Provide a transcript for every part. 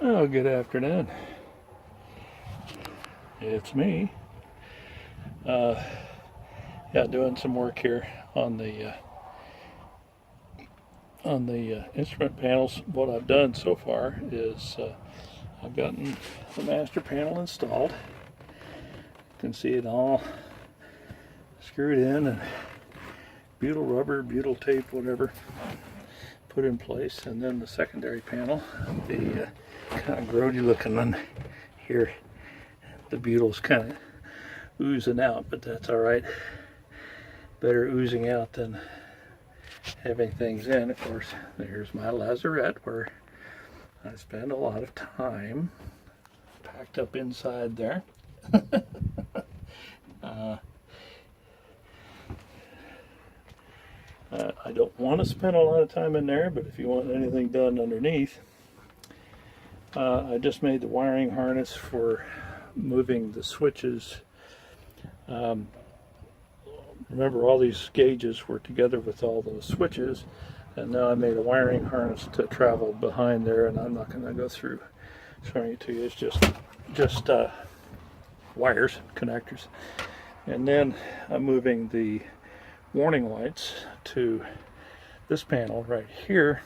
Oh, good afternoon. It's me. Uh, yeah, doing some work here on the instrument panels. What I've done so far is I've gotten the master panel installed. You can see it all screwed in and butyl rubber, butyl tape, whatever, put in place, and then the secondary panel, the kind of grody looking one here. The butyl's kind of oozing out, but that's all right. Better oozing out than having things in. Of course, there's my lazarette where I spend a lot of time packed up inside there. I don't want to spend a lot of time in there, but if you want anything done underneath, I just made the wiring harness for moving the switches. Remember, all these gauges were together with all those switches, and now I made a wiring harness to travel behind there, and I'm not going to go through showing it to you. It's just wires, connectors. And then I'm moving the warning lights to this panel right here.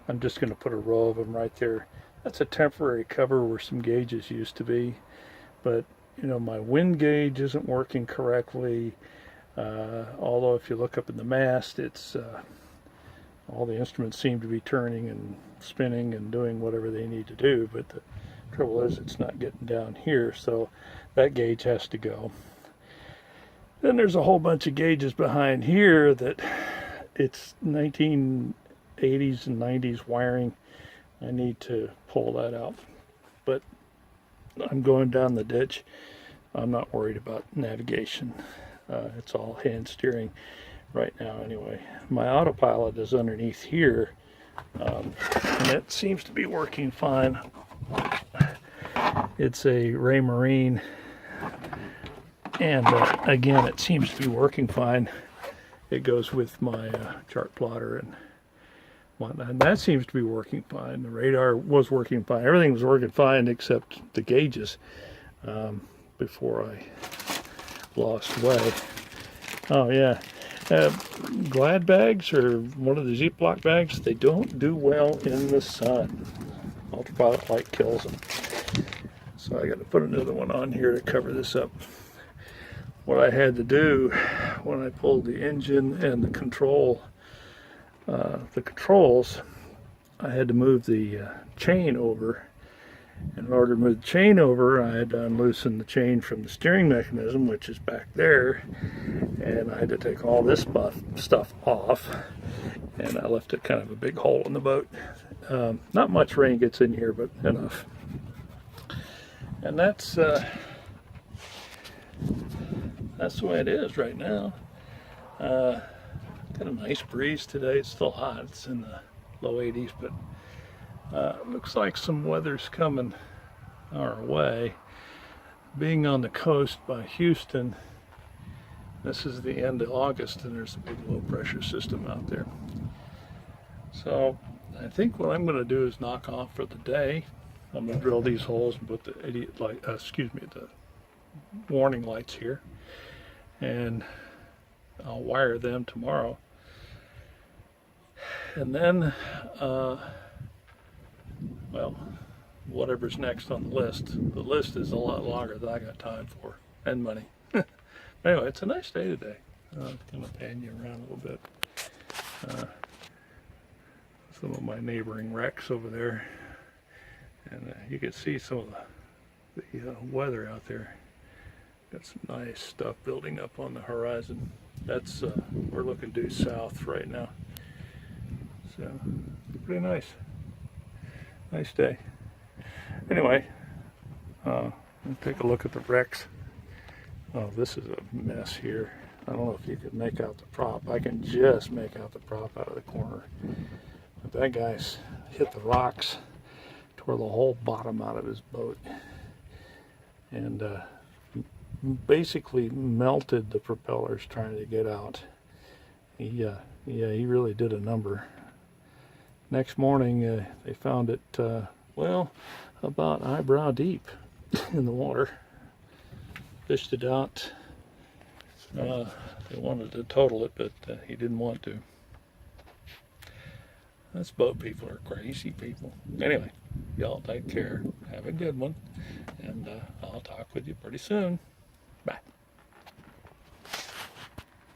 I'm just going to put a row of them right there. That's a temporary cover where some gauges used to be, but you know, my wind gauge isn't working correctly. Although if you look up in the mast, it's all the instruments seem to be turning and spinning and doing whatever they need to do, but the trouble is it's not getting down here, so that gauge has to go. Then there's a whole bunch of gauges behind here that it's 1980s and 90s wiring. I need to pull that out, but I'm going down the ditch. I'm not worried about navigation. It's all hand steering right now anyway. My autopilot is underneath here, and it seems to be working fine. It's a Raymarine, and again, it seems to be working fine. It goes with my chart plotter and whatnot, and that seems to be working fine. The radar was working fine. Everything was working fine except the gauges before I lost way. Oh yeah, Glad bags or one of the Ziploc bags, they don't do well in the sun. Ultraviolet light kills them. So I got to put another one on here to cover this up. What I had to do when I pulled the engine and the controls, I had to move the chain over. In order to move the chain over, I had to unloosen the chain from the steering mechanism, which is back there, and I had to take all this stuff off, and I left it kind of a big hole in the boat. Not much rain gets in here, but enough. And that's the way it is right now. Got a nice breeze today. It's still hot. It's in the low 80s, but looks like some weather's coming our way. Being on the coast by Houston, this is the end of August, and there's a big low pressure system out there. So I think what I'm going to do is knock off for the day. I'm going to drill these holes and put the the warning lights here, and I'll wire them tomorrow. And then well, whatever's next on the list. The list is a lot longer than I got time for, and money. Anyway, it's a nice day today. I'm going to pan you around a little bit. Some of my neighboring wrecks over there, and you can see some of the weather out there. Got some nice stuff building up on the horizon. That's we're looking due south right now, so pretty nice. Nice day. Anyway, let's take a look at the wrecks. Oh, this is a mess here. I don't know if you can make out the prop. I can just make out the prop out of the corner. But that guy's hit the rocks, tore the whole bottom out of his boat, and basically melted the propellers trying to get out. He really did a number. Next morning, they found it well, about eyebrow deep in the water. Fished it out. They wanted to total it, but he didn't want to. Us boat people are crazy people. Anyway, y'all take care. Have a good one. And I'll talk with you pretty soon. Bye.